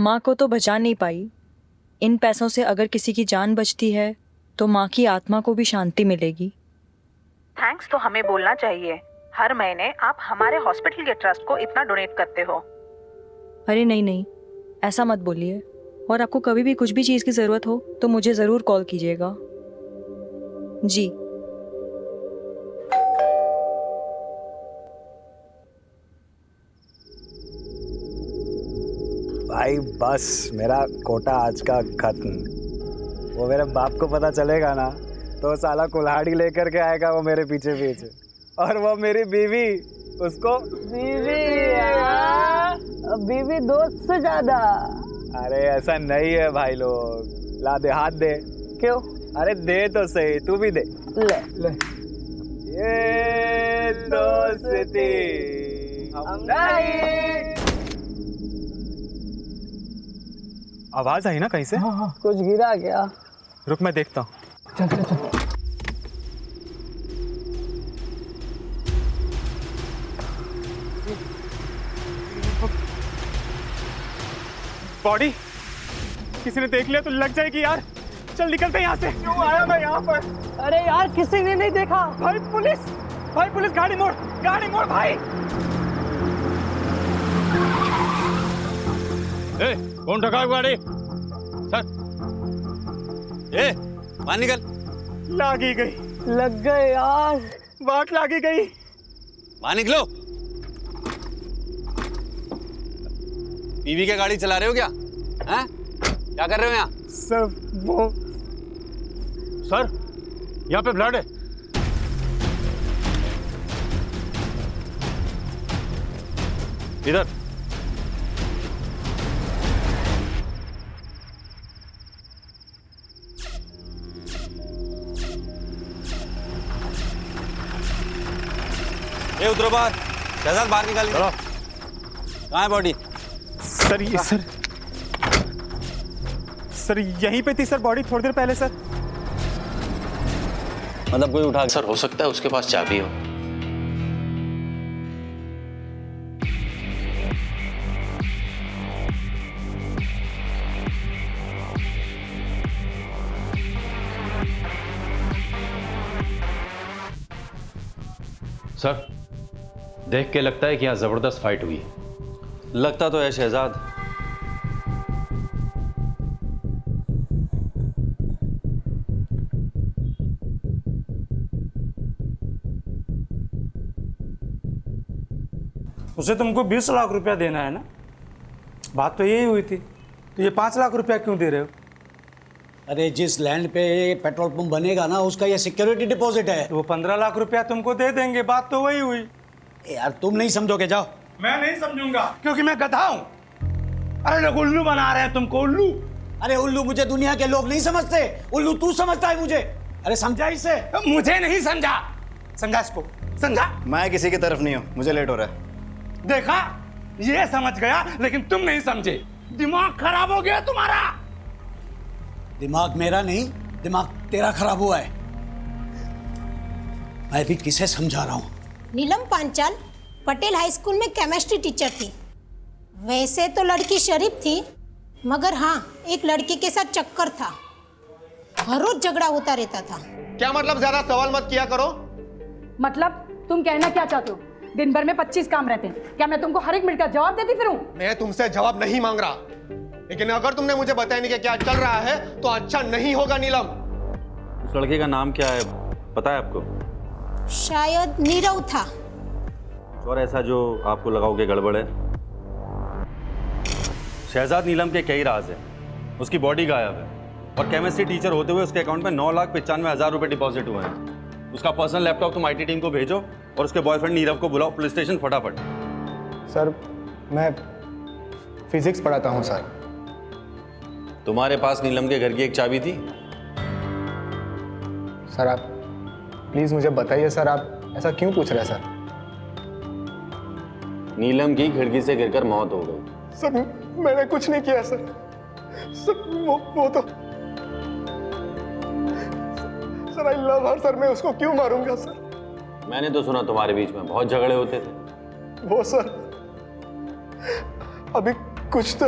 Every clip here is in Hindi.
माँ को तो बचा नहीं पाई, इन पैसों से अगर किसी की जान बचती है तो माँ की आत्मा को भी शांति मिलेगी। थैंक्स तो हमें बोलना चाहिए। हर महीने आप हमारे हॉस्पिटल के ट्रस्ट को इतना डोनेट करते हो। अरे नहीं नहीं, ऐसा मत बोलिए। और आपको कभी भी कुछ भी चीज़ की ज़रूरत हो तो मुझे ज़रूर कॉल कीजिएगा। जी। भाई बस मेरा कोटा आज का खत्म। वो मेरे बाप को पता चलेगा ना तो साला कुल्हाड़ी लेकर के आएगा वो मेरे पीछे पीछे। और वो मेरी बीवी, उसको बीवी दोस्त से ज्यादा। अरे ऐसा नहीं है भाई लोग, ला दे, हाथ दे। क्यों? अरे दे तो सही, तू भी दे। ले ले। ये दोस्ती हम नहीं। आवाज आई ना कहीं से? हाँ, कुछ गिरा क्या? रुक मैं देखता हूँ। चल चल चल। बॉडी किसी ने देख लिया तो लग जाएगी यार। चल निकलते हैं यहाँ से। क्यों आया मैं यहाँ पर? अरे यार किसी ने नहीं देखा। भाई पुलिस, गाड़ी मोड़ भाई। ए, कौन ठगा गाड़ी? सर, ए, बाहर निकल। लागी गई। लग गए यार। बात लागी गई। बाहर निकलो। बीवी की गाड़ी चला रहे हो क्या? हैं? क्या कर रहे हो यहाँ? सर वो सर, यहाँ पे ब्लड है। इधर। ये उतरो बाहर। शहजाद बाहर निकालिए। चलो। कहाँ है बॉडी? सर ये सर यहीं पे थी सर बॉडी, थोड़ी देर पहले सर। मतलब कोई उठा? सर हो सकता है उसके पास चाबी हो। सर, देख के लगता है कि यहाँ जबरदस्त फाइट हुई। लगता तो है शहजाद। उसे तुमको 20 लाख रुपया देना है ना? बात तो यही हुई थी। तो ये 5 लाख रुपया क्यों दे रहे हो? अरे जिस लैंड पे पेट्रोल पंप बनेगा ना उसका ये सिक्योरिटी डिपॉजिट है। तो वो 15 लाख रुपया तुमको दे देंगे। बात तो वही हुई। यार तुम नहीं समझोगे, जाओ। मैं नहीं समझूंगा क्योंकि मैं गधा हूं। अरे लोग उल्लू बना रहे हैं तुमको, उल्लू। अरे उल्लू मुझे दुनिया के लोग नहीं समझते, उल्लू तू समझता है मुझे। अरे समझा इसे? मुझे नहीं समझा। समझा इसको, समझा। मैं किसी की तरफ नहीं हूँ, मुझे लेट हो रहा है। देखा, ये समझ गया लेकिन तुम नहीं समझे। दिमाग खराब हो गया तुम्हारा। दिमाग मेरा नहीं, दिमाग तेरा खराब हुआ है। मैं भी किसे समझा रहा हूँ। नीलम पांचाल पटेल हाई स्कूल में केमिस्ट्री टीचर थी। वैसे तो लड़की शरीफ थी, मगर हाँ एक लड़के के साथ चक्कर था। हर रोज झगड़ा होता रहता था। क्या मतलब? ज्यादा सवाल मत किया करो। मतलब तुम कहना क्या चाहते हो? दिन भर में 25 काम रहते हैं, क्या मैं तुमको हर एक मिनट का जवाब देती फिरूं? मैं तुमसे जवाब नहीं मांग रहा, लेकिन अगर तुमने मुझे बताया नहीं कि क्या चल रहा है तो अच्छा नहीं होगा। नीलम, उस लड़के का नाम क्या है, पता है आपको? शायद नीरव था। और ऐसा जो आपको लगाओ कि गड़बड़ है? शहजाद नीलम के कई राज हैं। उसकी बॉडी गायब है और केमिस्ट्री टीचर होते हुए उसके अकाउंट में 9,95,000 रुपए डिपॉजिट हुए हैं। उसका पर्सनल लैपटॉप तुम IT टीम को भेजो और उसके बॉयफ्रेंड नीरव को बुलाओ पुलिस स्टेशन फटाफट। सर मैं फिजिक्स पढ़ाता हूँ सर। तुम्हारे पास नीलम के घर की एक चाबी थी? सर आप प्लीज़ मुझे बताइए सर, आप ऐसा क्यों पूछ रहे हैं सर? नीलम की खिड़की से गिरकर मौत हो गई। सर मैंने कुछ नहीं किया सर। सर वो तो sir I love her sir, मैं उसको क्यों मारूंगा सर? मैंने तो सुना तुम्हारे बीच में बहुत झगड़े होते थे। वो सर अभी कुछ तो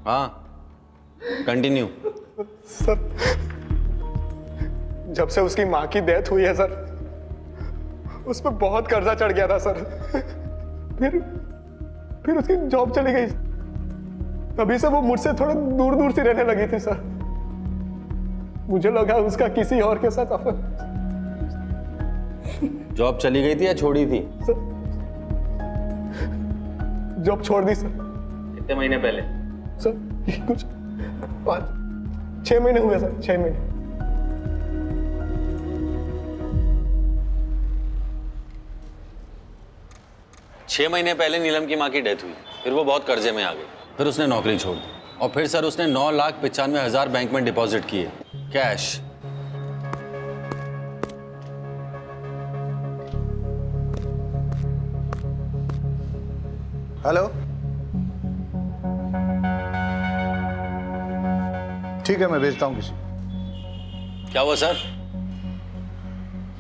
हाँ कंटिन्यू। सर जब से उसकी माँ की डेथ हुई है सर, उस पर बहुत कर्जा चढ़ गया था सर। फिर उसकी जॉब चली गई, तभी से वो मुझसे थोड़ा दूर दूर से रहने लगी थी सर। मुझे लगा उसका किसी और के साथ अफेयर। जॉब चली गई थी या छोड़ी थी? जॉब छोड़ दी सर। कितने महीने पहले? सर कुछ 6 महीने हुए सर, 6 महीने। छह महीने पहले नीलम की माँ की डेथ हुई, फिर वो बहुत कर्जे में आ गई, फिर उसने नौकरी छोड़ दी और फिर सर उसने 9,95,000 बैंक में डिपॉजिट किए कैश। हेलो, ठीक है मैं भेजता हूँ किसी। क्या हुआ सर?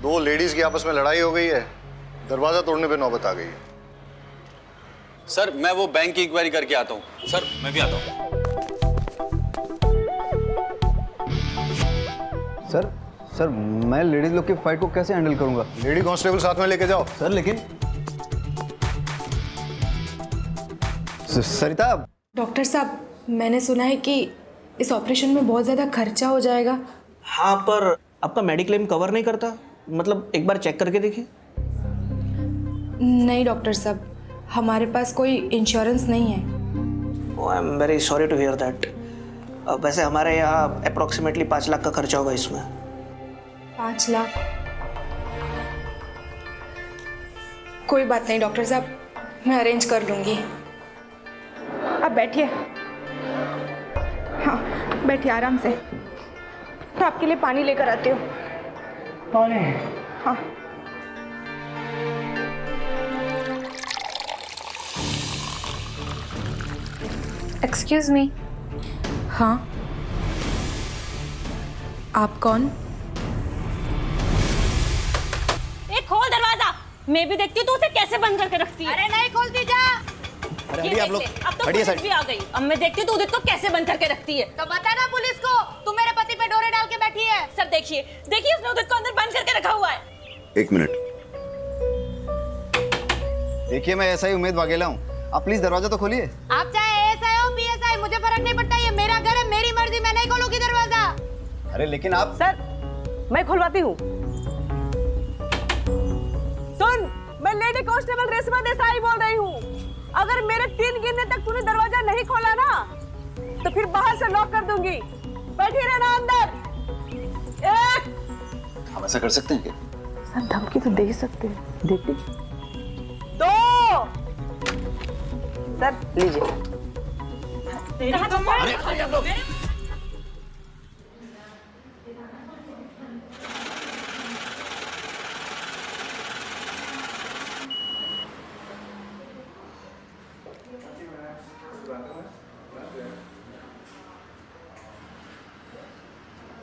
2 लेडीज की आपस में लड़ाई हो गई है, दरवाजा तोड़ने पे नौबत आ गई है। सर मैं वो बैंक की इंक्वायरी करके आता हूँ। सर मैं भी आता हूँ। सर मैं लेडीज लोग की फाइट को कैसे हैंडल करूंगा? लेडी कांस्टेबल साथ में लेके जाओ। सर लेकिन सरिता। डॉक्टर साहब, मैंने सुना है कि इस ऑपरेशन में बहुत ज़्यादा खर्चा हो जाएगा। हाँ, पर आपका मेडिक्लेम कवर नहीं करता, मतलब एक बार चेक करके देखिए। नहीं डॉक्टर साहब, हमारे पास कोई इंश्योरेंस नहीं है। I am very sorry to hear that. वैसे हमारे यहाँ अप्रोक्सीमेटली 5 लाख का खर्चा होगा इसमें। 5 लाख? कोई बात नहीं डॉक्टर साहब, मैं अरेंज कर लूँगी। अब बैठिए। हाँ बैठिए आराम से। तो आपके लिए पानी लेकर आती हूँ। पानी? हाँ। Excuse me. हाँ, आप कौन? खोल दरवाजा। मैं भी देखती हूँ तू उसे कैसे बंद करके रखती है। अरे नहीं खोलती जा। अरे आप लोग अब तो पुलिस भी आ गई। अब मैं देखती हूँ तू उदित को कैसे बंद करके रखती है। तो बता ना पुलिस को, तू मेरे पति पे डोरे डाल के बैठी है। सर देखिए उसने उदित को अंदर बंद करके रखा हुआ है। 1 मिनट देखिए, मैं ऐसा ही उम्मीद वाघेला हूँ, आप प्लीज दरवाजा तो खोलिए। आप चाहे एसआई हो पीएसआई, मुझे फर्क नहीं पड़ता। ये मेरा घर है, मेरी मर्जी, मैं नहीं खोलूंगी दरवाजा। अरे लेकिन आप। सर मैं खुलवाती हूँ। सुन, मैं लेडी कांस्टेबल रेशमा देसाई बोल रही हूँ। अगर मेरे 3 गिनने तक तूने दरवाजा नहीं खोला ना, तो फिर बाहर से लॉक कर दूंगी। बैठी रहना अंदर। 1। हम ऐसा कर सकते हैं क्या? सर धमकी तो दे ही सकते हैं, देखते। 2। सर लीजिए।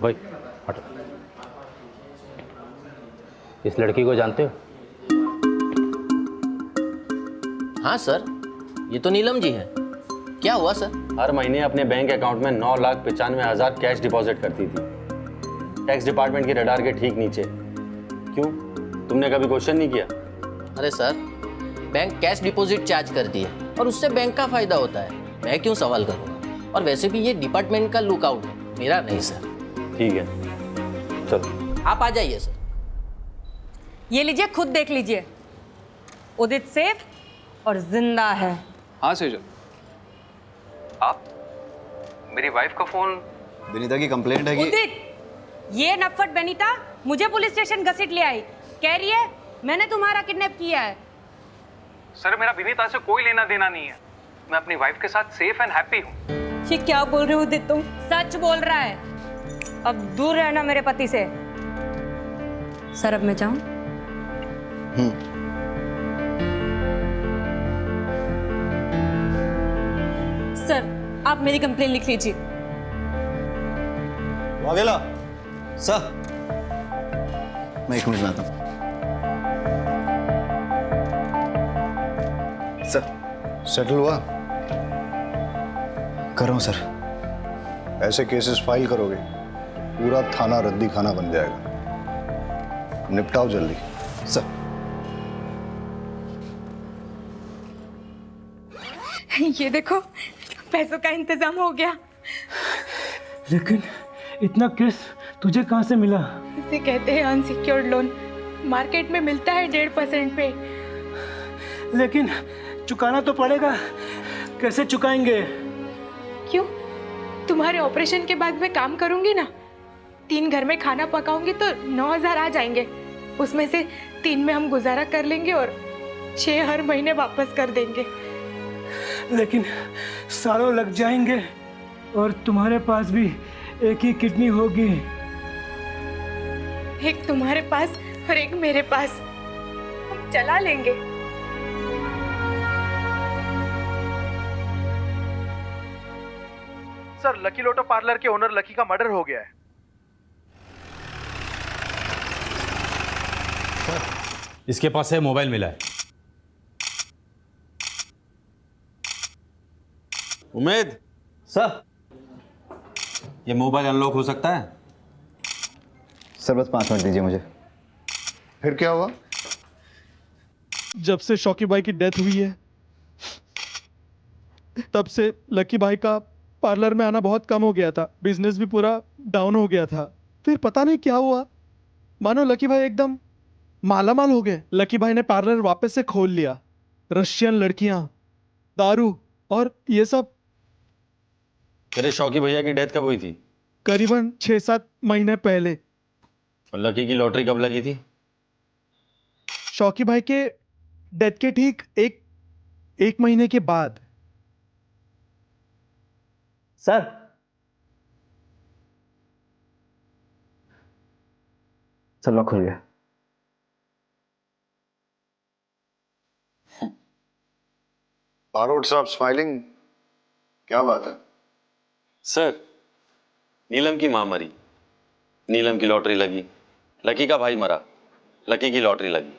भाई हटो। इस लड़की को जानते हो? हाँ सर, ये तो नीलम जी है। क्या हुआ सर? हर महीने अपने बैंक अकाउंट में 9,95,000 कैश डिपॉजिट करती थी, टैक्स डिपार्टमेंट की रडार के ठीक नीचे। क्यों, तुमने कभी क्वेश्चन नहीं किया? अरे sir, bank cash deposit charge करती है और उससे बैंक का फायदा होता है, मैं क्यों सवाल करूँगा? और वैसे भी ये डिपार्टमेंट का लुकआउट है, मेरा नहीं सर। ठीक है चलो आप आ जाइए सर। ये लीजिए, खुद देख लीजिए। उदित सेफ और जिंदा है। हाँ सेजल, आप मेरी वाइफ का फोन। विनीता की कंप्लेंट है कि उदित, ये नफट बेनीता मुझे पुलिस स्टेशन घसीट ले आई। कह रही है मैंने तुम्हारा किडनैप किया है। सर मेरा विनीता से कोई लेना देना नहीं है, मैं अपनी वाइफ के साथ सेफ एंड हैप्पी हूँ। ये क्या बोल रहे हो उदित तुम? सच बोल रहा है। अब दूर रहना मेरे पति से। सर अब मैं जाऊं? सर आप मेरी कंप्लेन लिख लीजिए। वाघेला सर, मैं 1 मिनट में आता हूँ। सर सेटल हुआ? कर रहा हूँ सर। ऐसे केसेस फाइल करोगे पूरा थाना रद्दी खाना बन जाएगा। निपटाओ जल्दी सर। ये देखो, पैसों का इंतजाम हो गया। लेकिन इतना केस तुझे कहाँ से मिला? इसे कहते हैं अनसिक्योर्ड लोन। मार्केट में मिलता है 1.5% पे। लेकिन चुकाना तो पड़ेगा, कैसे चुकाएंगे? क्यों? तुम्हारे ऑपरेशन के बाद मैं काम करूंगी ना, 3 घर में खाना पकाऊंगी तो 9,000 आ जाएंगे। उसमें से 3 में हम गुजारा कर लेंगे और 6 हर महीने वापस कर देंगे। लेकिन सालों लग जाएंगे और तुम्हारे पास भी एक ही किडनी होगी। एक तुम्हारे पास और एक मेरे पास, हम चला लेंगे। सर, लकी लोटो पार्लर के ओनर लकी का मर्डर हो गया है। इसके पास से मोबाइल मिला है। उमेद सर। ये मोबाइल अनलॉक हो सकता है? सर बस 5 मिनट दीजिए मुझे। फिर क्या हुआ? जब से शौकी भाई की डेथ हुई है तब से लकी भाई का पार्लर में आना बहुत कम हो गया था। बिजनेस भी पूरा डाउन हो गया था। फिर पता नहीं क्या हुआ, मानो लकी भाई एकदम मालामाल हो गए। लकी भाई ने पार्लर वापस से खोल लिया। रशियन लड़कियां, दारू और ये सब। तेरे शौकी भैया की डेथ कब हुई थी? करीबन 6-7 महीने पहले। और लकी की लॉटरी कब लगी थी? शौकी भाई के डेथ के ठीक एक महीने के बाद। सर सर लॉक खुल गया। बारोट साहब स्माइलिंग, क्या बात है? सर, नीलम की मां मरी, नीलम की लॉटरी लगी, लकी का भाई मरा, लकी की लॉटरी लगी,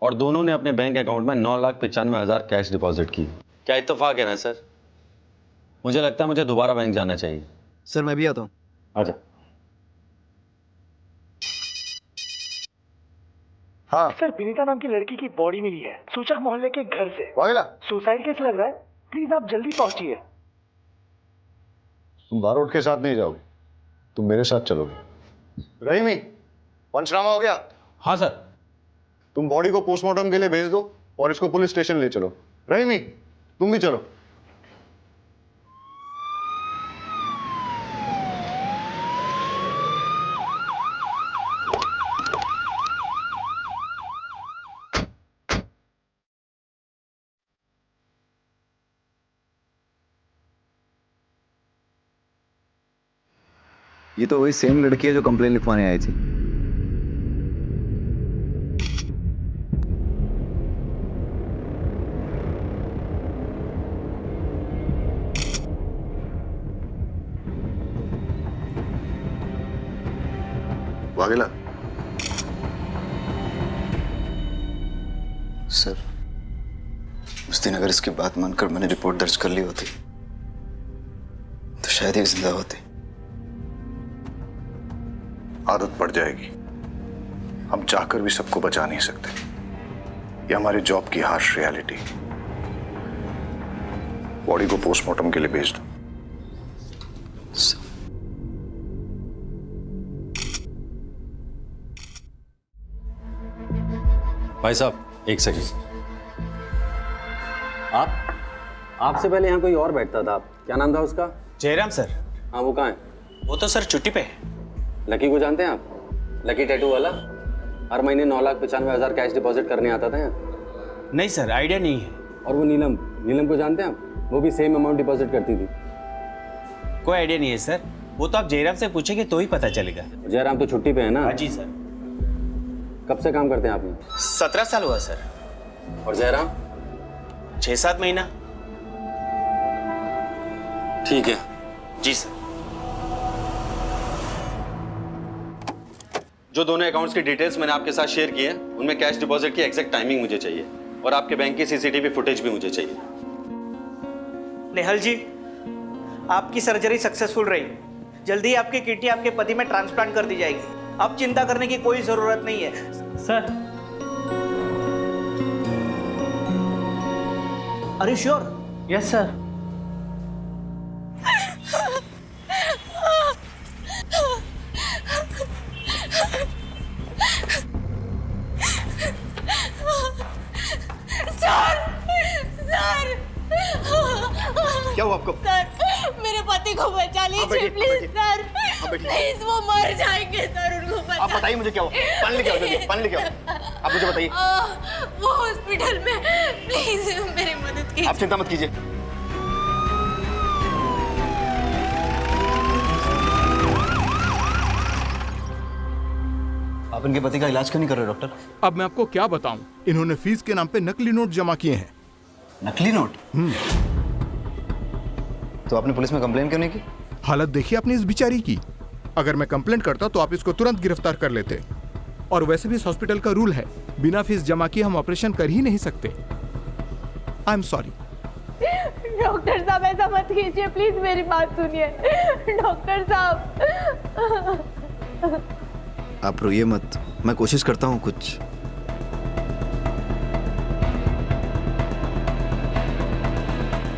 और दोनों ने अपने बैंक अकाउंट में 9,95,000 कैश डिपॉजिट की। क्या इत्तेफाक है ना सर? मुझे लगता है मुझे दोबारा बैंक जाना चाहिए। सर मैं भी आता हूँ। आजा। हाँ सर, विनीता नाम की लड़की की बॉडी मिली है सूचक मोहल्ले के घर से। वागेला, सुसाइड केस लग रहा है, प्लीज आप जल्दी पहुंचिए। तुम बारोट के साथ नहीं जाओगे, तुम मेरे साथ चलोगे। रहीमी, पंचनामा हो गया? हाँ सर। तुम बॉडी को पोस्टमार्टम के लिए भेज दो और इसको पुलिस स्टेशन ले चलो। रहीमी, तुम भी चलो। ये तो वही सेम लड़की है जो कंप्लेन लिखवाने आई थी। वागेला सर, उस दिन अगर इसकी बात मानकर मैंने रिपोर्ट दर्ज कर ली होती तो शायद ही जिंदा होती। आदत पड़ जाएगी। हम चाहकर भी सबको बचा नहीं सकते। ये हमारे जॉब की हार्श रियलिटी। बॉडी को पोस्टमार्टम के लिए भेज दो। भाई साहब, एक सेकंड। आपसे पहले यहाँ कोई और बैठता था। क्या नाम था उसका? जयराम सर। हाँ, वो कहाँ है? वो तो सर छुट्टी पे है। लकी को जानते हैं आप? लकी टैटू वाला, हर महीने 9,95,000 कैश डिपॉजिट करने आता था यहाँ। नहीं सर, आइडिया नहीं है। और वो नीलम को जानते हैं आप? वो भी सेम अमाउंट डिपॉजिट करती थी। कोई आइडिया नहीं है सर, वो तो आप जयराम से पूछेंगे तो ही पता चलेगा। जयराम तो छुट्टी पे है ना? हाँ जी सर। कब से काम करते हैं आप यहाँ? 17 साल हुआ सर। और जयराम? 6-7 महीना। ठीक है जी सर। जो दोनों अकाउंट्स की डिटेल्स मैंने आपके साथ शेयर की है, उनमें कैश डिपॉजिट की एग्जैक्ट टाइमिंग मुझे चाहिए और आपके बैंक की सीसीटीवी फुटेज भी मुझे चाहिए। नेहल जी, आपकी सर्जरी सक्सेसफुल रही। जल्दी ही आपकी किडनी आपके पति में ट्रांसप्लांट कर दी जाएगी। अब चिंता करने की कोई ज़रूरत नहीं है। सर अरे श्योर? Yes sir. क्या हुआ आपको? सर मेरे पति को बचा लीजिए प्लीज सर, प्लीज वो मर जाएंगे सर, उनको बचा। आप बताइए मुझे क्या हुआ? पानी लेके आओ जल्दी, पानी लेके आओ। आप मुझे बताइए। वो हॉस्पिटल में, प्लीज मेरी मदद कीजिए। आप चिंता मत कीजिए। आप इनके पति का इलाज क्यों नहीं कर रहे डॉक्टर? अब मैं आपको क्या बताऊं, इन्होंने फीस के नाम पे नकली नोट जमा किए हैं। नकली नोट? तो आपने पुलिस में कंप्लेन क्यों नहीं की? हालत देखिए अपनी इस बिचारी की। अगर मैं कंप्लेंट करता तो आप इसको तुरंत गिरफ्तार कर लेते। और वैसे भी इस हॉस्पिटल का रूल है, बिना फीस जमा किए हम ऑपरेशन कर ही नहीं सकते। I am sorry. डॉक्टर साहब ऐसा मत कीजिए प्लीज, मेरी बात सुनिए डॉक्टर साहब। आप रोइए मत, मैं कोशिश करता हूँ कुछ।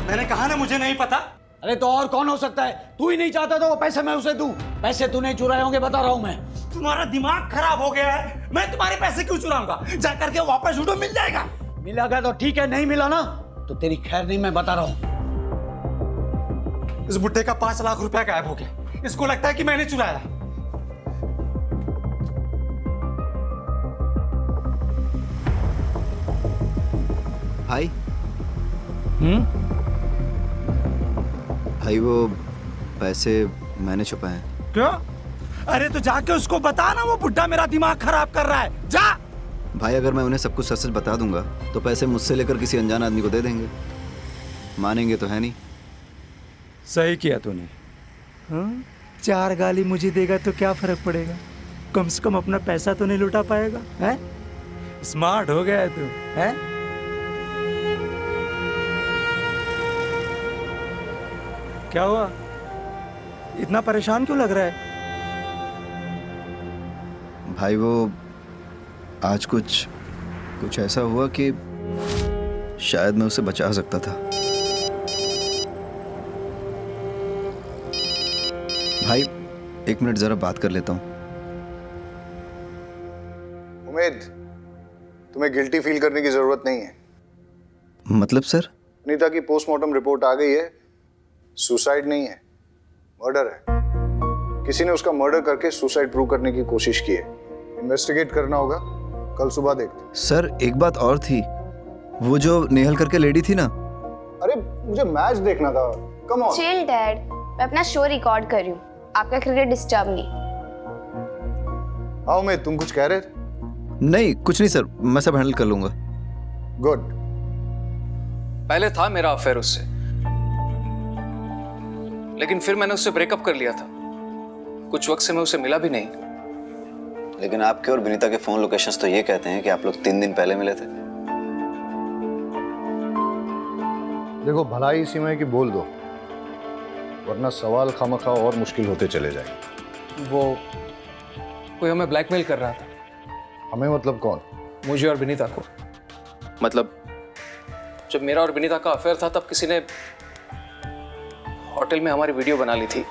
मैंने कहा ना मुझे नहीं पता। अरे तो और कौन हो सकता है? तू ही नहीं चाहता तो वो पैसे मैं उसे दूं। पैसे तू नहीं चुराए होंगे, बता रहा हूं मैं। तुम्हारा दिमाग खराब हो गया है, मैं तुम्हारे पैसे क्यों चुराऊंगा? जा करके वापस उठो, मिल जाएगा। मिलेगा तो ठीक है, नहीं मिला ना तो तेरी खैर नहीं, मैं बता रहा हूं। इस बुड्ढे का 5 लाख रुपया गायब हो गया। इसको लगता है कि मैंने चुराया। भाई भाई वो पैसे मैंने छुपाए हैं। क्यों? अरे तो जाके उसको बता ना, वो बुड्ढा मेरा दिमाग खराब कर रहा है। जा। भाई अगर मैं उन्हें सब कुछ सच सच बता दूंगा तो पैसे मुझसे लेकर किसी अनजान आदमी को दे देंगे। मानेंगे तो है नहीं। सही किया तूने। 4 गाली मुझे देगा तो क्या फर्क पड़ेगा? कम से कम अपना पैसा तो नहीं लुटा पाएगा। है? स्मार्ट हो गया है तू, है? क्या हुआ? इतना परेशान क्यों लग रहा है? भाई वो आज कुछ ऐसा हुआ कि शायद मैं उसे बचा सकता था। भाई 1 मिनट जरा बात कर लेता हूँ। उम्मीद, तुम्हें गिल्टी फील करने की जरूरत नहीं है। मतलब सर? अनीता की पोस्टमार्टम रिपोर्ट आ गई है। सुसाइड नहीं है, मर्डर है। किसी ने उसका मर्डर करके सुसाइड प्रूव करने की कोशिश की है। इन्वेस्टिगेट करना होगा, कल सुबह देखते। सर एक बात और थी, वो जो नेहल करके लेडी थी ना। अरे मुझे मैच देखना था। Come on. चिल डैड, मैं अपना शो रिकॉर्ड कर रही हूँ, आपका क्रिकेट डिस्टर्ब नहीं। हाँ उम्मीद, तुम कुछ कह रहे थे? नहीं कुछ नहीं सर, मैं सब हैंडल कर लूंगा। गुड। पहले था मेरा अफेयर उससे, लेकिन फिर मैंने उससे ब्रेकअप कर लिया था। कुछ वक्त से मैं उसे मिला भी नहीं। लेकिन आपके और विनीता के फोन लोकेशंस तो ये कहते हैं कि आप लोग 3 दिन पहले मिले थे। देखो भलाई इसी में कि बोल दो, वरना सवाल खामखा और मुश्किल होते चले जाएंगे। वो कोई हमें ब्लैकमेल कर रहा था। हमें मतलब कौन? मुझे और विनीता को। मतलब जब मेरा और विनीता का अफेयर था तब किसी ने होटल में हमारी वीडियो बना ली थी।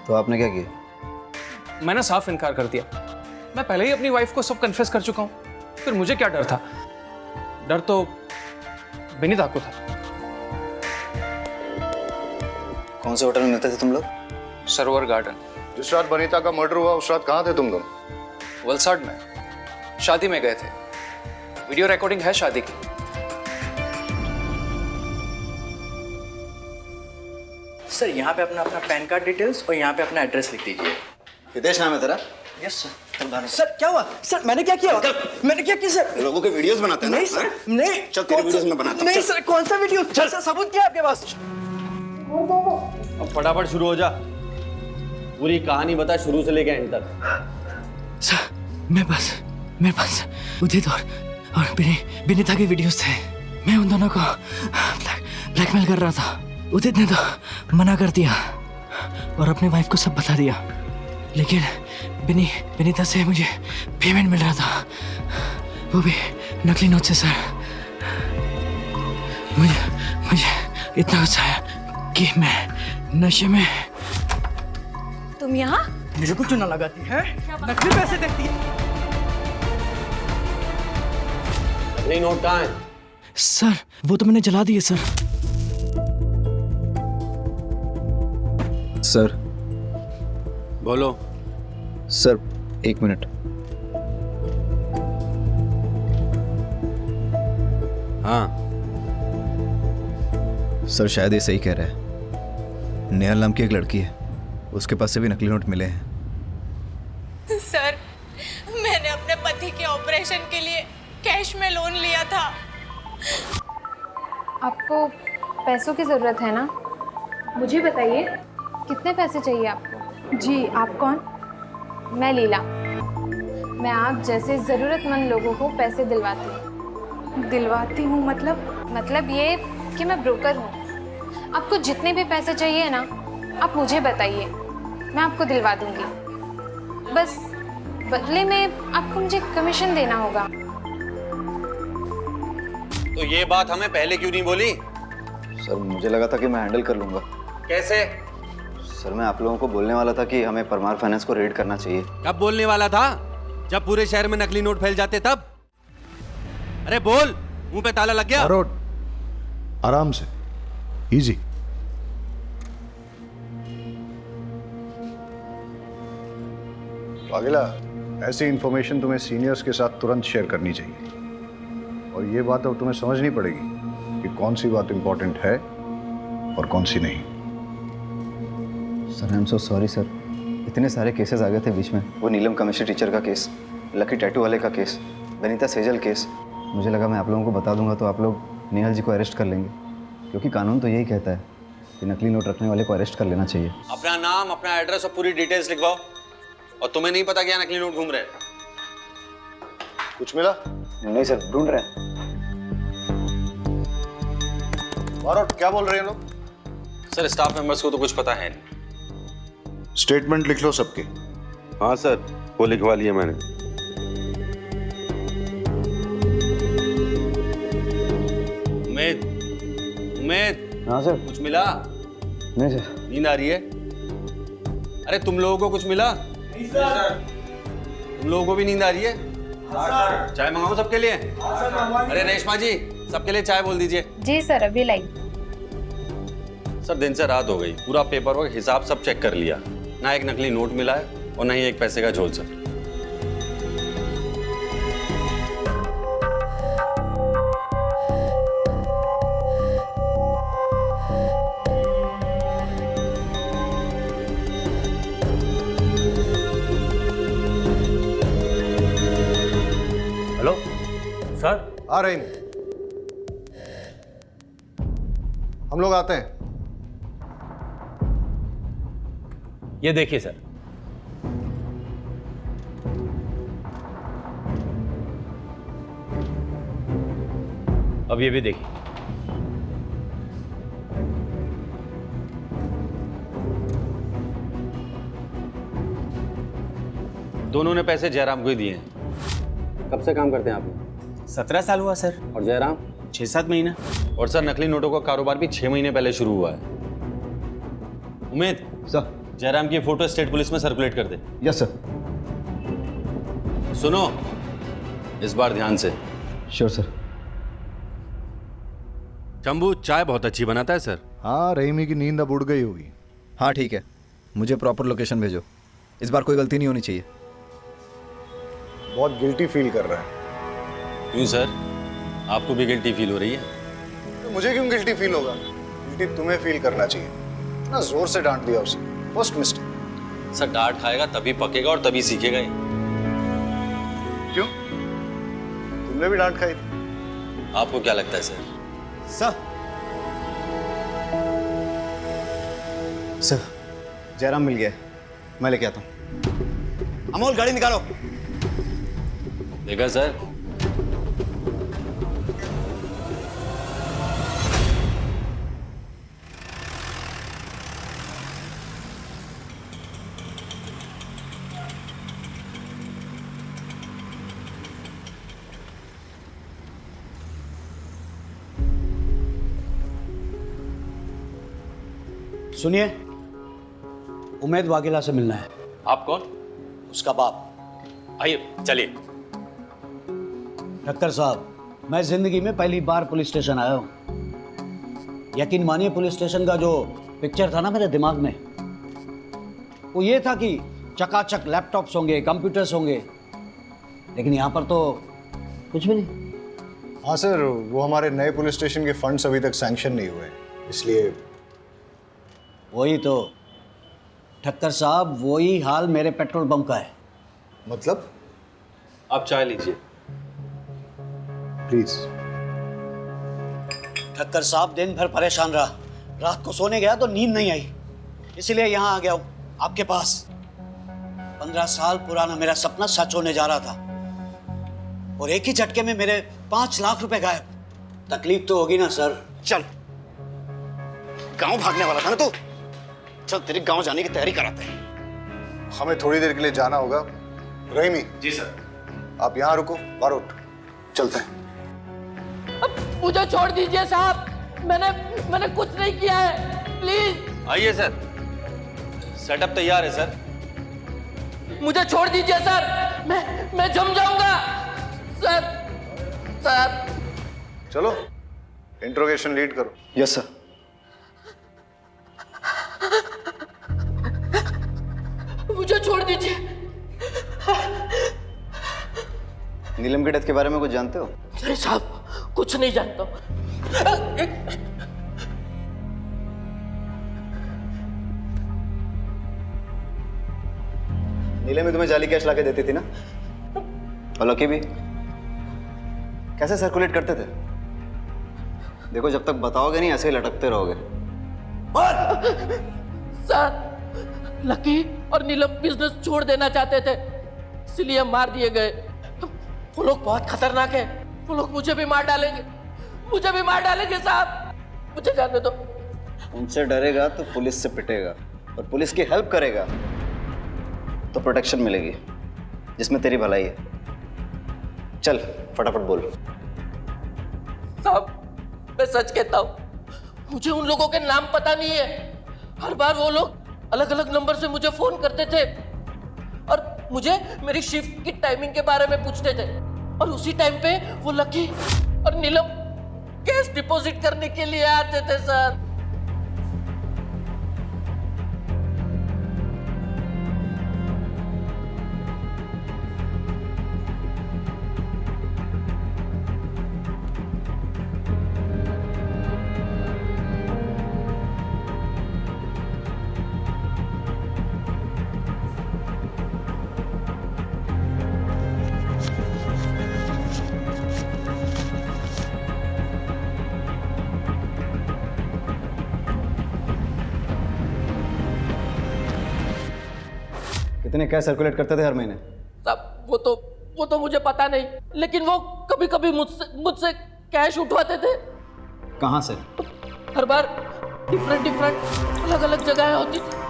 तो आपने क्या किया? मैंने साफ इनकार कर दिया। मैं पहले ही अपनी वाइफ को सब कन्फेस कर चुका हूं। फिर मुझे क्या डर था? डर तो विनीता को था। कौन से होटल में मिलते थे तुम लोग? सरोवर गार्डन। जिस रात वनीता का मर्डर हुआ उस रात कहाँ थे तुम लोग? वलसाड में शादी में गए थे। वीडियो रिकॉर्डिंग है शादी की। सर यहाँ पे अपना पैन कार्ड डिटेल्स और यहाँ पे अपना एड्रेस लिख दीजिए। हितेश नाम है तेरा? Yes sir. सर क्या हुआ? सर मैंने क्या किया? मैंने क्या किया सर? लोगों के वीडियोस बनाते हैं ना? नहीं सर, नहीं। चल तेरे वीडियोस में बनाता हूं। नहीं सर, कौन सा वीडियो? चल सर, सबूत क्या है आपके पास? अब फटाफट शुरू हो जा, पूरी कहानी बता शुरू से लेकर एंड तक। सर मेरे पास उदित और विनीता के वीडियोस थे। मैं उन दोनों को ब्लैकमेल कर रहा था। उदित ने तो मना कर दिया। और अपने वाइफ को सब बता दिया, लेकिन विनीता से मुझे पेमेंट मिल रहा था, वो भी नकली नोट से सर। मुझे इतना गुस्सा आया कि मैं नशे में। तुम यहाँ मुझे कुछ चुना लगाती है, नकली पैसे देखती है। नकली नोट कहाँ है? सर वो तो मैंने जला दिए सर। सर। बोलो। Sir 1 minute. हाँ सर शायद ये सही कह रहा है। नेहा नाम की एक लड़की है, उसके पास से भी नकली नोट मिले हैं। सर मैंने अपने पति के ऑपरेशन के लिए कैश में लोन लिया था। आपको पैसों की ज़रूरत है ना? मुझे बताइए कितने पैसे चाहिए आपको? जी आप कौन? मैं लीला। मैं आप जैसे ज़रूरतमंद लोगों को पैसे दिलवाती हूँ। दिलवाती हूँ मतलब ये कि मैं ब्रोकर हूँ। आपको जितने भी पैसे चाहिए ना, आप मुझे बताइए, मैं आपको दिलवा दूँगी। बस बदले में आपको मुझे कमीशन देना होगा। तो ये बात हमें पहले क्यों नहीं बोली? सर मुझे लगा था कि मैं हैंडल कर लूंगा। कैसे? सर मैं आप लोगों को बोलने वाला था कि हमें परमार फाइनेंस को रेड करना चाहिए। कब बोलने वाला था? जब पूरे शहर में नकली नोट फैल जाते तब? अरे बोल, मुंह पे ताला लग गया? आराम से, इजी। पागिला, ऐसी इंफॉर्मेशन तुम्हें सीनियर्स के साथ तुरंत शेयर करनी चाहिए, और ये बात अब तुम्हें समझनी पड़ेगी कि कौन सी बात इंपॉर्टेंट है और कौन सी नहीं। Sir I am so sorry sir, इतने सारे केसेस आ गए थे बीच में। वो नीलम केमिस्ट्री टीचर का केस, लकी टैटू वाले का केस, वनीता सेजल केस। मुझे लगा मैं आप लोगों को बता दूंगा तो आप लोग नेहल जी को अरेस्ट कर लेंगे, क्योंकि कानून तो यही कहता है कि नकली नोट रखने वाले को अरेस्ट कर लेना चाहिए। अपना नाम, अपना एड्रेस और पूरी डिटेल्स लिखवाओ। और तुम्हें नहीं पता क्या नकली नोट घूम रहे हैं? कुछ मिला? नहीं सर, ढूंढ रहे हैं। बारोट, क्या बोल रहे हैं लोग? सर स्टाफ मेंबर्स को तो कुछ पता है नहीं। स्टेटमेंट लिख लो सबके। हाँ सर, वो लिखवा लिया मैंने। उमेद। हाँ सर। कुछ मिला? नहीं सर। नींद आ रही है? अरे तुम लोगों को कुछ मिला? नहीं सर। तुम लोगों को भी नींद आ रही है? हाँ सर। चाय मंगाऊं सबके लिए? हाँ सर। अरे रेशमा जी, सबके लिए चाय बोल दीजिए। जी सर, अभी लाई। सर दिन से रात हो गई, पूरा पेपर वर्क हिसाब सब चेक कर लिया, ना एक नकली नोट मिला है और ना ही एक पैसे का झोल सर। Hello sir. आ रहे हैं, हम लोग आते हैं। ये देखिए सर, अब ये भी देखिए। दोनों ने पैसे जयराम को ही दिए हैं। कब से काम करते हैं आप लोग? 17 साल हुआ सर। और जयराम? 6-7 महीना। और सर नकली नोटों का कारोबार भी 6 महीने पहले शुरू हुआ है। उमेद सर, जयराम की फोटो स्टेट पुलिस में सर्कुलेट कर दे। Yes sir. सुनो, इस बार ध्यान से। Sure sir. शंभू चाय बहुत अच्छी बनाता है सर। हाँ, रहीमी की नींद अब उड़ गई होगी। हाँ ठीक है, मुझे प्रॉपर लोकेशन भेजो, इस बार कोई गलती नहीं होनी चाहिए। बहुत गिल्टी फील कर रहा है। क्यों सर, आपको भी गिल्टी फील हो रही है? तो मुझे क्यों गिल्टी फील होगा? गिल्टी तुम्हें फील करना चाहिए ना। जोर से डांट दिया उसे, फर्स्ट मिस्टेक। सर डांट खाएगा तभी पकेगा और तभी सीखेगा ही। क्यों, तुमने भी डांट खाई थी? आपको क्या लगता है सर? सर जयराम मिल गया, मैं लेके आता हूँ। अमोल गाड़ी निकालो। देखा सर, सुनिए, उमेद वाघेला से मिलना है। आप कौन? उसका बाप। आइए चलिए। ठक्कर साहब, मैं जिंदगी में पहली बार पुलिस स्टेशन आया हूँ। यकीन मानिए, पुलिस स्टेशन का जो पिक्चर था ना मेरे दिमाग में, वो ये था कि चकाचक लैपटॉप्स होंगे, कंप्यूटर्स होंगे, लेकिन यहाँ पर तो कुछ भी नहीं। हाँ सर, वो हमारे नए पुलिस स्टेशन के फंड्स अभी तक सैंक्शन नहीं हुए, इसलिए। वही तो ठक्कर साहब, वही हाल मेरे पेट्रोल पंप का है। मतलब? आप चाय लीजिए प्लीज। ठक्कर साहब दिन भर परेशान रहा, रात को सोने गया तो नींद नहीं आई, इसलिए यहाँ आ गया हूँ आपके पास। 15 साल पुराना मेरा सपना सच होने जा रहा था और एक ही झटके में मेरे 5 लाख रुपए गायब। तकलीफ तो होगी ना सर। चल, गांव भागने वाला था ना तू? चल तेरे गांव जाने की तैयारी कराते हैं। हमें थोड़ी देर के लिए जाना होगा। रहीमी। जी सर। आप यहाँ रुको, बाहर उठ, चलते हैं। मुझे छोड़ दीजिए साहब, मैंने कुछ नहीं किया है, प्लीज। आइए सर, सेटअप तैयार है सर। मुझे छोड़ दीजिए सर, मैं जम जाऊंगा सर। चलो, इंट्रोगेशन लीड करो। Yes sir. मुझे छोड़ दीजिए। नीलम के डेथ के बारे में कुछ जानते हो? अरे साहब, कुछ नहीं जानता। नीलम ही तुम्हें जाली कैश लाके देती थी ना? और लकी भी? कैसे सर्कुलेट करते थे? देखो, जब तक बताओगे नहीं ऐसे ही लटकते रहोगे। सर, लकी और नीलम बिजनेस छोड़ देना चाहते थे, इसलिए मार दिए गए। वो लोग बहुत खतरनाक है, वो लोग मुझे भी मार डालेंगे साहब, मुझे जाने दो। उनसे डरेगा तो पुलिस से पिटेगा, और पुलिस की हेल्प करेगा तो प्रोटेक्शन मिलेगी, जिसमें तेरी भलाई है। चल फटाफट बोल। साहब, मैं सच कहता हूँ, मुझे उन लोगों के नाम पता नहीं है। हर बार वो लोग अलग अलग नंबर से मुझे फोन करते थे और मुझे मेरी शिफ्ट की टाइमिंग के बारे में पूछते थे, और उसी टाइम पे वो लकी और नीलम कैश डिपॉजिट करने के लिए आते थे सर। कितने कैश सर्कुलेट करते थे हर महीने? साहब, वो तो मुझे पता नहीं, लेकिन वो कभी कभी मुझसे कैश उठवाते थे। कहाँ से? हर बार डिफरेंट अलग अलग जगह होती थी।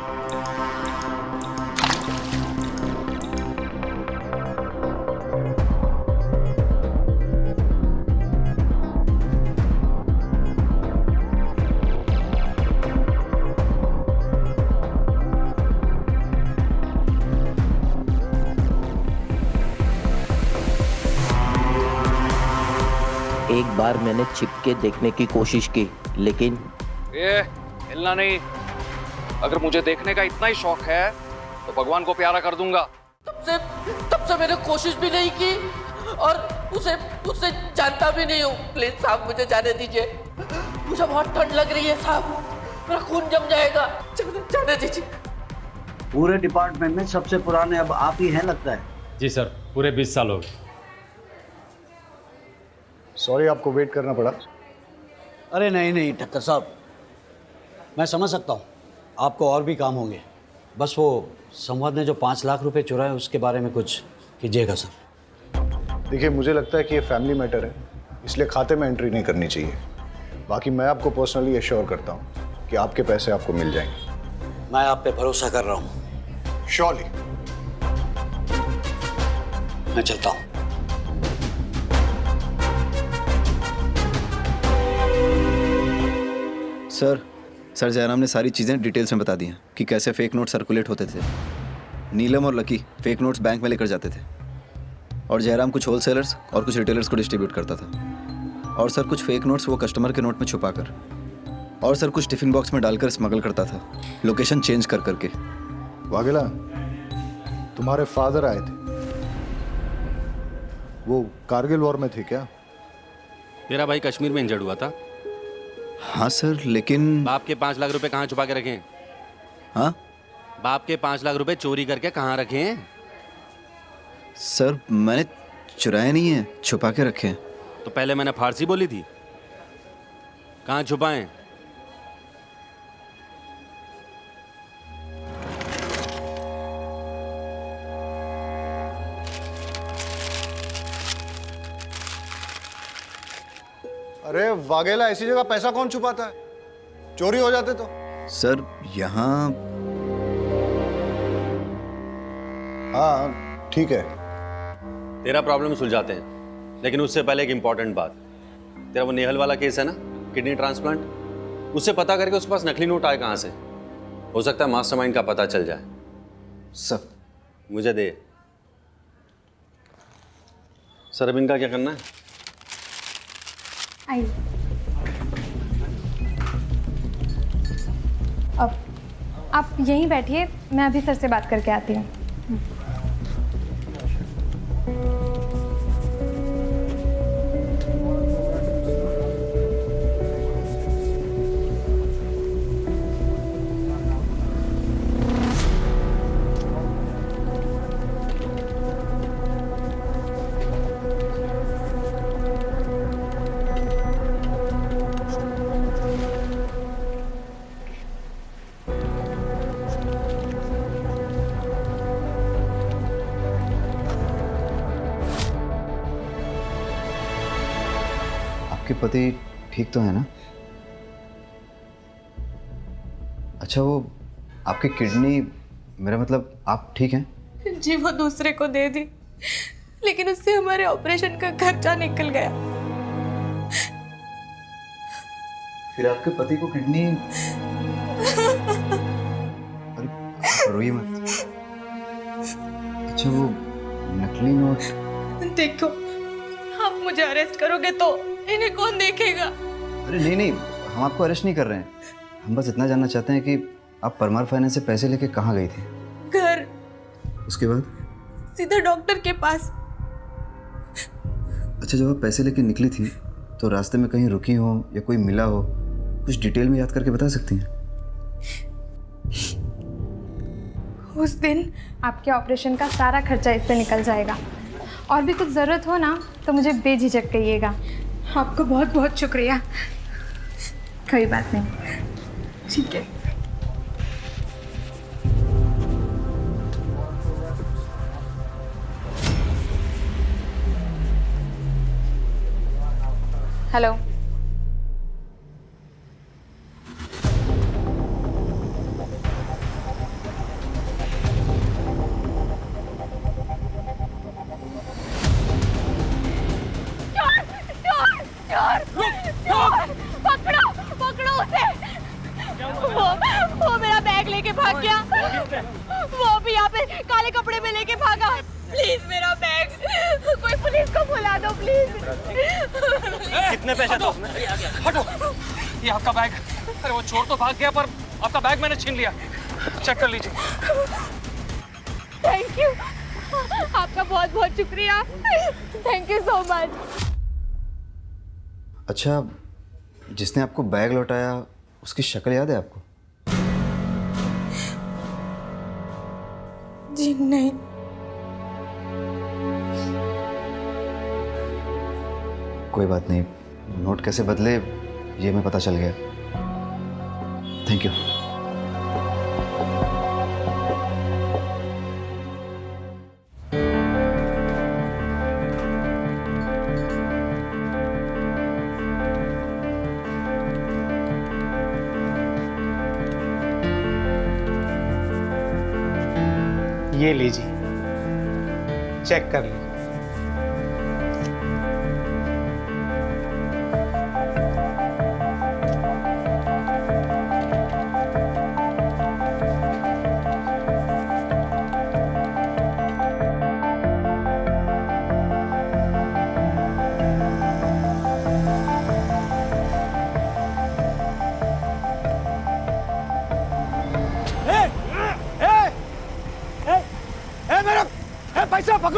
एक बार मैंने छिप के देखने की कोशिश की, लेकिन हिलना नहीं। अगर मुझे देखने का इतना ही शौक है तो भगवान को प्यारा कर दूंगा। तब से मैंने कोशिश भी नहीं की और उसे जानता भी नहीं हूँ। प्लीज साहब, मुझे जाने दीजिए, मुझे बहुत ठंड लग रही है साहब, मेरा खून जम जाएगा, जाने दीजिए। पूरे डिपार्टमेंट में सबसे पुराने अब आप ही हैं लगता है। जी सर, पूरे 20 साल हो गए। सॉरी आपको वेट करना पड़ा। अरे नहीं ठक्कर साहब, मैं समझ सकता हूँ आपको और भी काम होंगे। बस वो संवाद ने जो 5 लाख रुपए चुराए उसके बारे में कुछ कीजिएगा सर। देखिए, मुझे लगता है कि ये फैमिली मैटर है, इसलिए खाते में एंट्री नहीं करनी चाहिए। बाकी मैं आपको पर्सनली एश्योर करता हूँ कि आपके पैसे आपको मिल जाएंगे। मैं आप पे भरोसा कर रहा हूँ। श्योरली। मैं चलता हूँ। सर, सर जयराम ने सारी चीज़ें डिटेल्स में बता दी हैं कि कैसे फेक नोट सर्कुलेट होते थे। नीलम और लकी फेक नोट्स बैंक में लेकर जाते थे और जयराम कुछ होलसेलर्स और कुछ रिटेलर्स को डिस्ट्रीब्यूट करता था। और सर कुछ फेक नोट्स वो कस्टमर के नोट में छुपाकर, और सर कुछ टिफिन बॉक्स में डालकर स्मगल करता था, लोकेशन चेंज कर करके। वाघेला, तुम्हारे फादर आए थे, वो कारगिल वॉर में थे क्या? मेरा भाई कश्मीर में इंजर्ड हुआ था। हाँ सर, लेकिन बाप के 5 लाख रुपए कहाँ छुपा के रखे हैं? हाँ, बाप के 5 लाख रुपए चोरी करके कहाँ रखे हैं? सर मैंने चुराए नहीं है, छुपा के रखे हैं। तो पहले मैंने फारसी बोली थी, कहाँ छुपाएं? अरे वाघेला, ऐसी जगह पैसा कौन छुपाता है? चोरी हो जाते तो। सर यहाँ, हाँ ठीक है, तेरा प्रॉब्लम सुलझाते हैं, लेकिन उससे पहले एक इंपॉर्टेंट बात। तेरा वो नेहल वाला केस है ना, किडनी ट्रांसप्लांट, उससे पता करके उसके पास नकली नोट आए कहाँ से। हो सकता है मास्टरमाइंड का पता चल जाए। सर मुझे दे। सर अब इनका क्या करना है? आइए। अब आप यहीं बैठिए, मैं अभी सर से बात करके आती हूँ। आपके पति ठीक तो है ना? अच्छा, वो आपकी किडनी, मेरा मतलब आप ठीक हैं? जी वो दूसरे को दे दी, लेकिन उससे हमारे ऑपरेशन का खर्चा निकल गया। फिर आपके पति को किडनी, अरे रोइए मत। अच्छा, वो नकली नोट, देखो आप मुझे अरेस्ट करोगे तो इन्हें कौन देखेगा? अरे नहीं नहीं, हम आपको अरेस्ट नहीं कर रहे हैं। हम बस इतना जानना चाहते हैं कि आप परमार फाइनेंस से पैसे लेके कहाँ गई थी? घर, उसके बाद? सीधा डॉक्टर के पास। अच्छा, जब आप पैसे लेके निकली थी तो रास्ते में कहीं रुकी हो या कोई मिला हो, कुछ डिटेल में याद करके बता सकती हैं? उस दिन आपके ऑपरेशन का सारा खर्चा इससे निकल जाएगा। और भी कुछ ज़रूरत हो ना तो मुझे बेझिझक कहिएगा। आपका बहुत बहुत शुक्रिया। कोई बात नहीं, ठीक है। हेलो, पकड़ो पकड़ो उसे। वो मेरा बैग लेके भाग गया। वो भी यहाँ पे काले कपड़े में लेके भागा। प्लीज मेरा बैग, कोई पुलिस को बुला दो प्लीज। कितने पैसे दो? हटो, ये आपका बैग। अरे वो चोर तो भाग गया पर आपका बैग मैंने छीन लिया, चेक कर लीजिए। थैंक यू, आपका बहुत बहुत शुक्रिया। Thank you so much. अच्छा, जिसने आपको बैग लौटाया उसकी शक्ल याद है आपको? जी नहीं। कोई बात नहीं, नोट कैसे बदले ये हमें पता चल गया। Thank you. ये लीजिए, चेक कर लीजिए।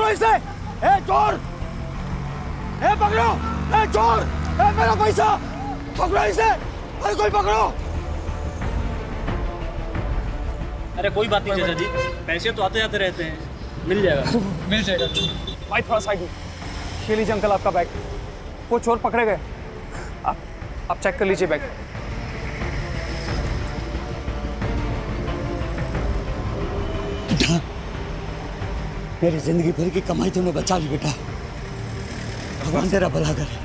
पकड़ो इसे। ए चोर, ए पकड़ो, ए चोर, ए मेरा पैसा, पकड़ो इसे। अरे कोई पकड़ो। अरे कोई बात नहीं चाचा जी, पैसे तो आते जाते रहते हैं, मिल जाएगा। मिल जाएगा। भाई थोड़ा साइड में। ये लीजिए अंकल आपका बैग। वो चोर पकड़े गए। आप चेक कर लीजिए बैग। मेरी जिंदगी भर की कमाई तूने बचा ली बेटा, भगवान तेरा भला करे।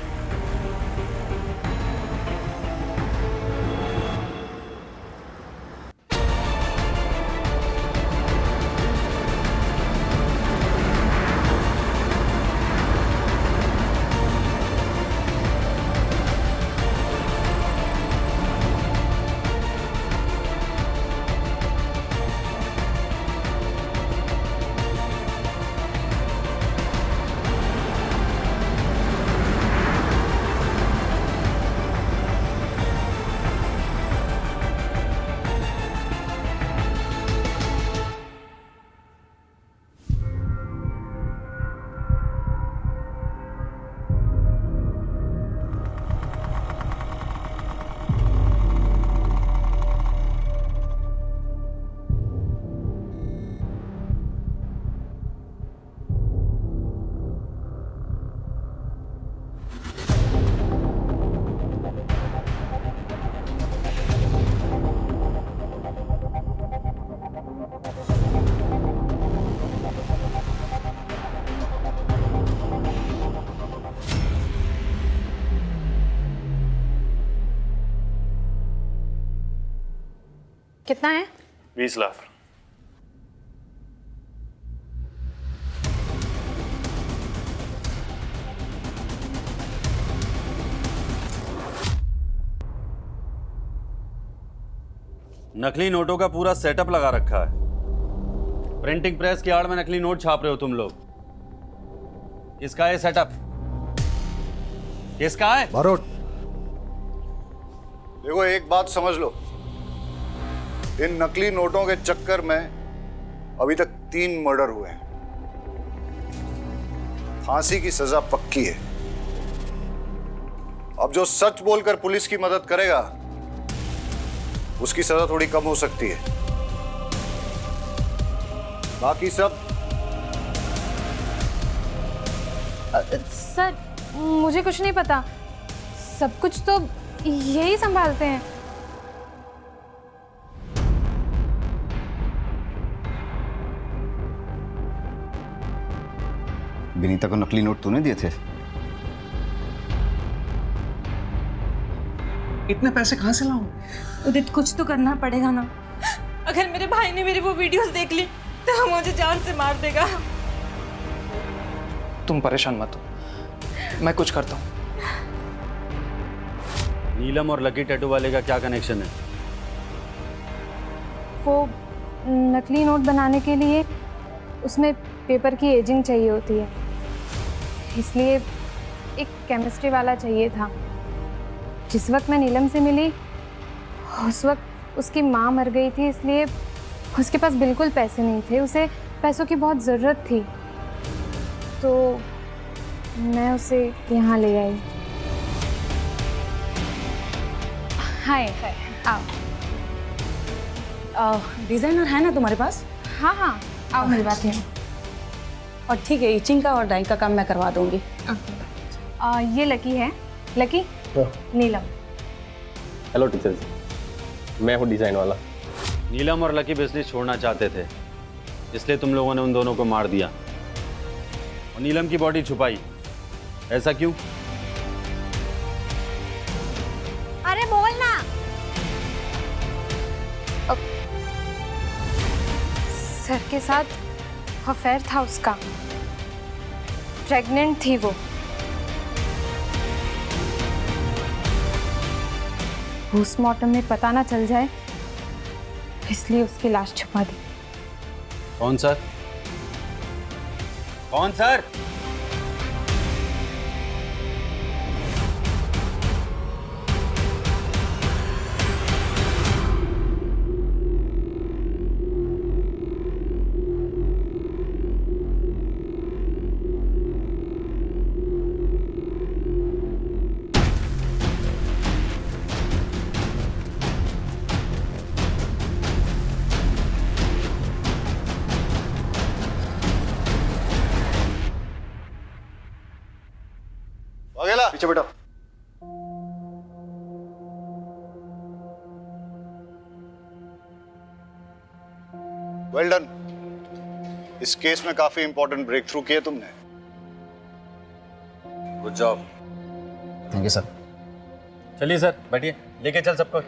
कितना है? 20 लाख। नकली नोटों का पूरा सेटअप लगा रखा है। प्रिंटिंग प्रेस की आड़ में नकली नोट छाप रहे हो तुम लोग। किसका है सेटअप? किसका है? बारोट, देखो एक बात समझ लो, इन नकली नोटों के चक्कर में अभी तक 3 मर्डर हुए हैं। फांसी की सजा पक्की है। अब जो सच बोलकर पुलिस की मदद करेगा उसकी सजा थोड़ी कम हो सकती है। बाकी सब सर मुझे कुछ नहीं पता, सब कुछ तो यही संभालते हैं। विनीता को नकली नोट तूने दिए थे? इतने पैसे कहां से लाऊं? उदित कुछ तो करना पड़ेगा ना। अगर मेरे भाई ने मेरी वो वीडियोस देख ली तो वो मुझे जान से मार देगा। तुम परेशान मत हो, मैं कुछ करता हूँ। नीलम और लकी टैटू वाले का क्या कनेक्शन है? वो नकली नोट बनाने के लिए उसमें पेपर की एजिंग चाहिए होती है, इसलिए एक केमिस्ट्री वाला चाहिए था। जिस वक्त मैं नीलम से मिली उस वक्त उसकी माँ मर गई थी, इसलिए उसके पास बिल्कुल पैसे नहीं थे। उसे पैसों की बहुत ज़रूरत थी, तो मैं उसे यहाँ ले आई। हाय हाय, आओ। डिज़ाइनर है ना तुम्हारे पास? हाँ हाँ, आओ मेरी बात है। और ठीक है, इचिंग का और डाइंग का काम मैं करवा दूंगी। ये लकी है। लकी, नीलम। हेलो टीचर जी, मैं हूँ डिज़ाइन वाला। नीलम और लकी बिजनेस छोड़ना चाहते थे, इसलिए तुम लोगों ने उन दोनों को मार दिया और नीलम की बॉडी छुपाई। ऐसा क्यों? अरे बोल ना। सर के साथ अफेयर था उसका, प्रेग्नेंट थी वो। पोस्टमार्टम में पता ना चल जाए इसलिए उसकी लाश छुपा दी। कौन सर? कौन सर? पीछे बेटा। Well done. इस केस में काफी इंपॉर्टेंट ब्रेक थ्रू किए तुमने। Good job. Thank you sir. चलिए सर, बैठिए, लेके चल सबको।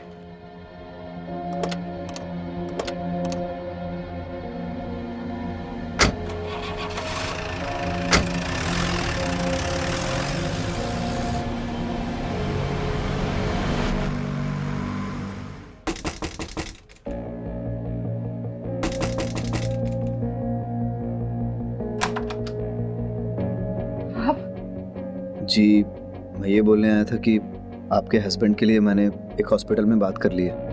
जी, मैं ये बोलने आया था कि आपके हस्बैंड के लिए मैंने एक हॉस्पिटल में बात कर ली है।